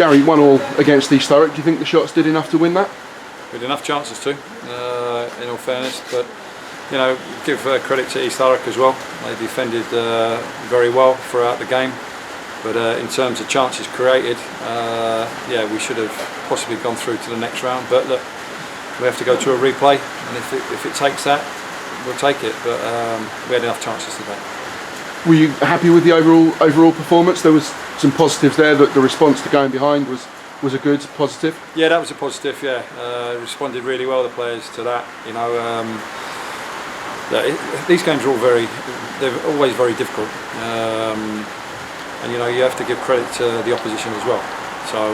Gary, 1-1 against East Thurrock. Do you think the shots did enough to win that? We had enough chances to, in all fairness, but you know, give credit to East Thurrock as well. They defended very well throughout the game, but in terms of chances created, yeah, we should have possibly gone through to the next round. But look, we have to go to a replay, and if it takes that, we'll take it. But we had enough chances today. Were you happy with the overall performance? There was some positives there. That the response to going behind was a good positive. Yeah, that was a positive. Yeah, responded really well, the players, to that. You know, these games are they're always very difficult, and you know, you have to give credit to the opposition as well. So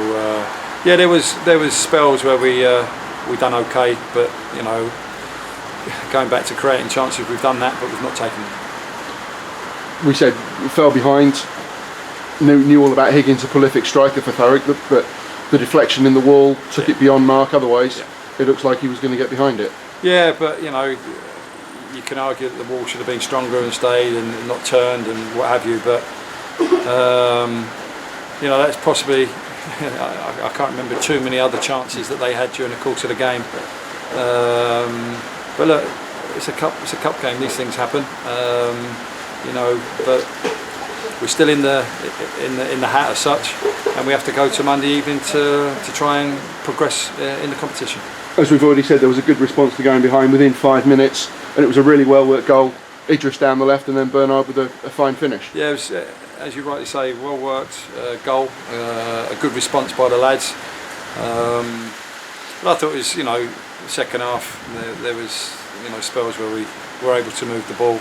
yeah, there was spells where we done okay, but you know, going back to creating chances, we've done that, but we've not taken them. We said we fell behind. Knew all about Higgins, a prolific striker for Thurrock, but the deflection in the wall took it beyond mark. Otherwise, it looks like he was going to get behind it. Yeah, but you know, you can argue that the wall should have been stronger and stayed and not turned and what have you. But you know, that's possibly. I can't remember too many other chances that they had during the course of the game. But look, it's a cup game. These things happen. You know, but we're still in the hat as such, and we have to go to Monday evening to try and progress in the competition. As we've already said, there was a good response to going behind within 5 minutes, and it was a really well worked goal. Idris down the left, and then Bernard with a fine finish. Yeah, it was, as you rightly say, well worked goal, a good response by the lads. But I thought it was, you know, the second half there was, you know, spells where we were able to move the ball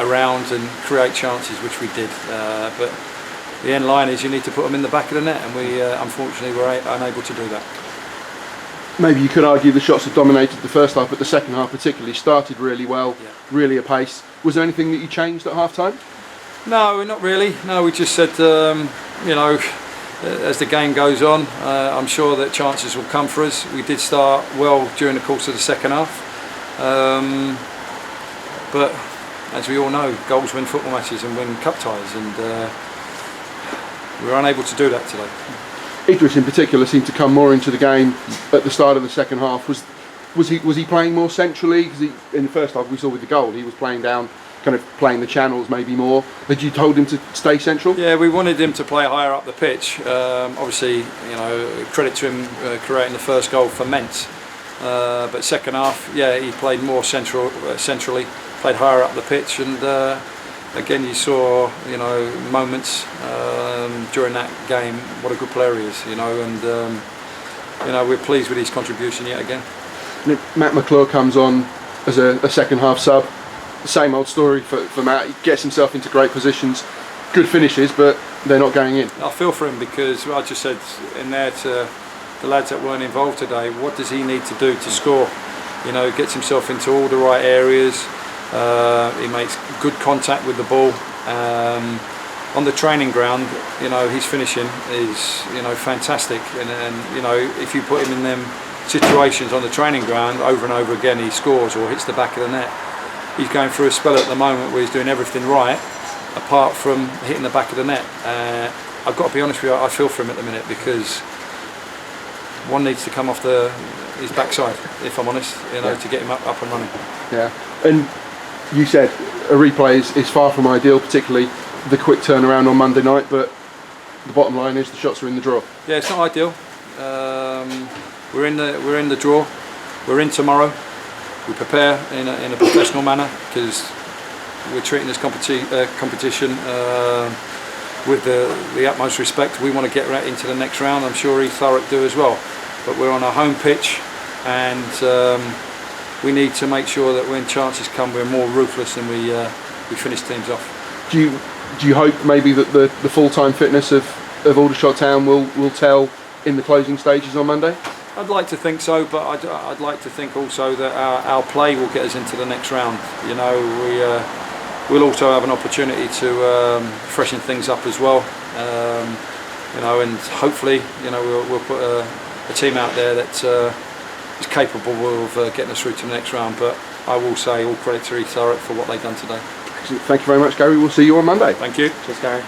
around and create chances, which we did, but the end line is you need to put them in the back of the net, and we unfortunately were unable to do that. Maybe you could argue the shots have dominated the first half, but the second half particularly started really well, really apace. Was there anything that you changed at half time? No, not really. No, we just said, you know, as the game goes on, I'm sure that chances will come for us. We did start well during the course of the second half, but as we all know, goals win football matches and win cup ties, and we were unable to do that today. Idris in particular seemed to come more into the game at the start of the second half. Was he playing more centrally? Because in the first half we saw with the goal, he was playing down, kind of playing the channels maybe more. Had you told him to stay central? Yeah, we wanted him to play higher up the pitch. Obviously, you know, credit to him creating the first goal for Mentz. But second half, yeah, he played more centrally. Played higher up the pitch, and again you saw, you know, moments during that game what a good player he is, you know, and you know, we're pleased with his contribution yet again. Matt McClure comes on as a second half sub. Same old story for Matt. He gets himself into great positions, good finishes, but they're not going in. I feel for him, because I just said in there to the lads that weren't involved today, what does he need to do to score? You know, gets himself into all the right areas. He makes good contact with the ball. On the training ground, you know, his finishing is, you know, fantastic, and you know, if you put him in them situations on the training ground over and over again, he scores or hits the back of the net. He's going through a spell at the moment where he's doing everything right apart from hitting the back of the net. I've got to be honest with you, I feel for him at the minute, because one needs to come off his backside, if I'm honest, you know, to get him up and running. Yeah, and you said a replay is far from ideal, particularly the quick turnaround on Monday night, but the bottom line is the shots are in the draw. Yeah, it's not ideal. We're in the draw. We're in tomorrow. We prepare in a professional manner, because we're treating this competition with the utmost respect. We want to get right into the next round. I'm sure East Thurrock do as well. But we're on a home pitch, and we need to make sure that when chances come, we're more ruthless and we finish teams off. Do you hope maybe that the full-time fitness of Aldershot Town will tell in the closing stages on Monday? I'd like to think so, but I'd like to think also that our play will get us into the next round. You know, we'll also have an opportunity to freshen things up as well. You know, and hopefully, you know, we'll put a team out there that is capable of getting us through to the next round. But I will say all credit to Thurrock for what they've done today. Thank you very much, Gary. We'll see you on Monday. Thank you. Cheers, Gary.